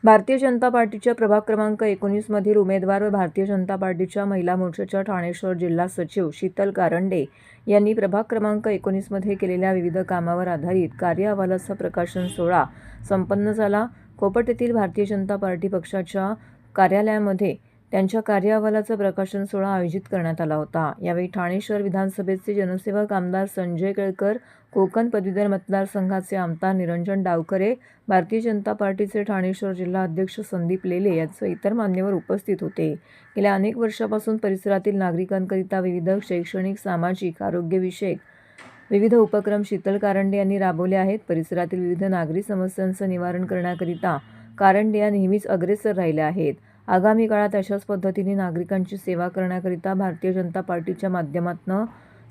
भारतीय जनता पार्टीच्या प्रभाग क्रमांक 19 मधील उमेदवार व भारतीय जनता पार्टीच्या महिला मोर्चाच्या ठाणे शहर जिल्हा सचिव शीतल कारंडे यांनी प्रभाग क्रमांक 19 मध्ये केलेल्या विविध कामावर आधारित कार्य अहवालाचा प्रकाशन सोहळा संपन्न झाला। कोपट येथील भारतीय जनता पार्टी पक्षाच्या कार्यालयामध्ये त्यांच्या कार्य अहवालाचा प्रकाशन सोहळा आयोजित करण्यात आला होता। यावेळी ठाणे शहर विधानसभेचे जनसेवक आमदार संजय केळकर, कोकण पदवीधर मतदारसंघाचे आमदार निरंजन डावखरे, भारतीय जनता पार्टीचे ठाणे शहर जिल्हा अध्यक्ष संदीप लेले यांसह इतर मान्यवर उपस्थित होते। गेल्या अनेक वर्षापासून परिसरातील नागरिकांकरिता विविध शैक्षणिक, सामाजिक, आरोग्यविषयक विविध उपक्रम शीतल कारंडे यांनी राबवले आहेत। परिसरातील विविध नागरी समस्यांचे निवारण करण्याकरिता कारंडे या नेहमीच अग्रेसर राहिल्या आहेत। आगामी काळात अशाच पद्धतीने नागरिकांची सेवा करण्याकरिता भारतीय जनता पार्टीच्या माध्यमातून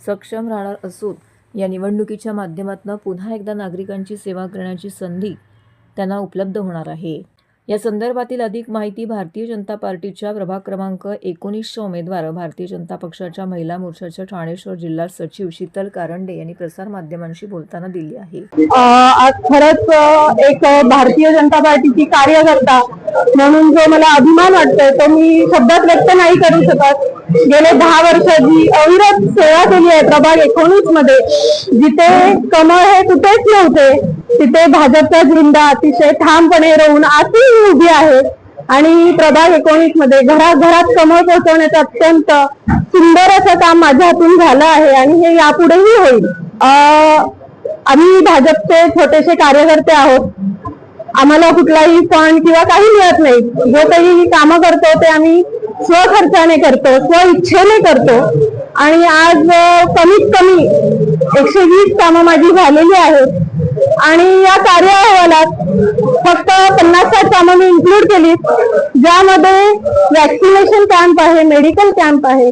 सक्षम राहणार असून या निवडणुकीच्या माध्यमातून पुन्हा एकदा नागरिकांची सेवा करण्याची संधी त्यांना उपलब्ध होणार आहे। या संदर्भातील अधिक माहिती भारतीय जनता पार्टीच्या प्रभाग क्रमांक 19 उमेदवार भारतीय जनता पक्षाच्या महिला मोर्चाच्या ठाणे शहर जिल्हा सचिव शीतल कारंडे यांनी प्रसार माध्यमांशी बोलताना दिली आहे। आज खरंच एक भारतीय जनता पार्टीची कार्यकर्ता म्हणून जो मला अभिमान वाटतोय तो मी शब्दात व्यक्त नाही करू शकत। गेले 10 वर्षाची अविरत सेवा केली आहे प्रभाग 19 मध्ये। जिथे कमळ हे कुठेच नव्हते तिथे भाजपचा झेंडा अतिशय ठामपणे रोवून आजही उभी आहे आणि प्रभाग 19 मध्ये घराघरात कमळ पोहोचवण्याचं अत्यंत सुंदर असं काम माझ्या हातून झालं आहे आणि हे यापुढेही होईल। आम्ही भाजपचे छोटेसे कार्यकर्ते आहोत। आम्हाला कुठलाही फंड किंवा काही मिळत नाही। जो काही कामं करतो ते आम्ही स्वखर्चाने करतो, स्व इच्छेने करतो आणि आज कमीत कमी 120 कामं माझी झालेली आहेत आणि या कार्य अहवालात फक्त 50-60 कामं मी इन्क्लूड केली, ज्यामध्ये वॅक्सिनेशन कॅम्प आहे, मेडिकल कॅम्प आहे,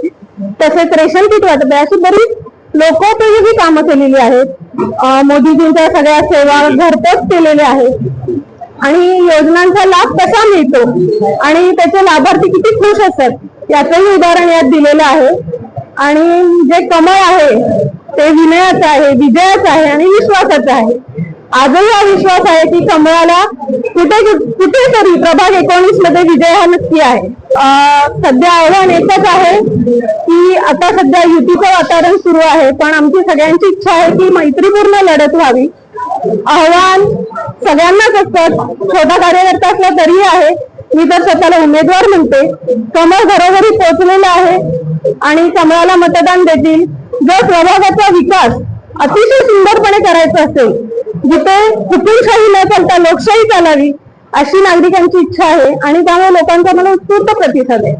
तसेच रेशन किट वाटप आहे, अशी बरीच लोकोपयोगी कामं केलेली आहेत। मोदीजींच्या सगळ्या सेवा घरपोच केलेल्या आहेत आणि योजनांचा लाभ कसा मिळतो आणि त्याचे लाभार्थी किती खुश असतात याचंही उदाहरण यात दिलेलं आहे। आणि जे कमळ आहे ते विनयाचं आहे, विजयाचं आहे आणि विश्वासाचं आहे। आजही हा विश्वास आहे की कमळाला कुठेतरी प्रभाग 19 मध्ये विजय हा नक्की आहे। सध्या आव्हान एकच आहे की आता सध्या युतीचं वातावरण सुरू आहे, पण आमची सगळ्यांची इच्छा आहे की मैत्रीपूर्ण लढत व्हावी। आव्हान सगळ्यांनाच असतं, छोटा कार्यकर्ता असला तरी आहे। मी तर स्वतःला उमेदवार म्हणते। कमळ घरोघरी पोहोचलेलं आहे आणि कमळाला मतदान देतील। जर प्रभागाचा विकास अतिशय सुंदरपणे करायचा असेल, जिथे हुकुमशाही न चालता लोकशाही चालावी अशी नागरिकांची इच्छा आहे आणि त्यामुळे लोकांचा मला उत्स्फूर्त प्रतिसाद आहे।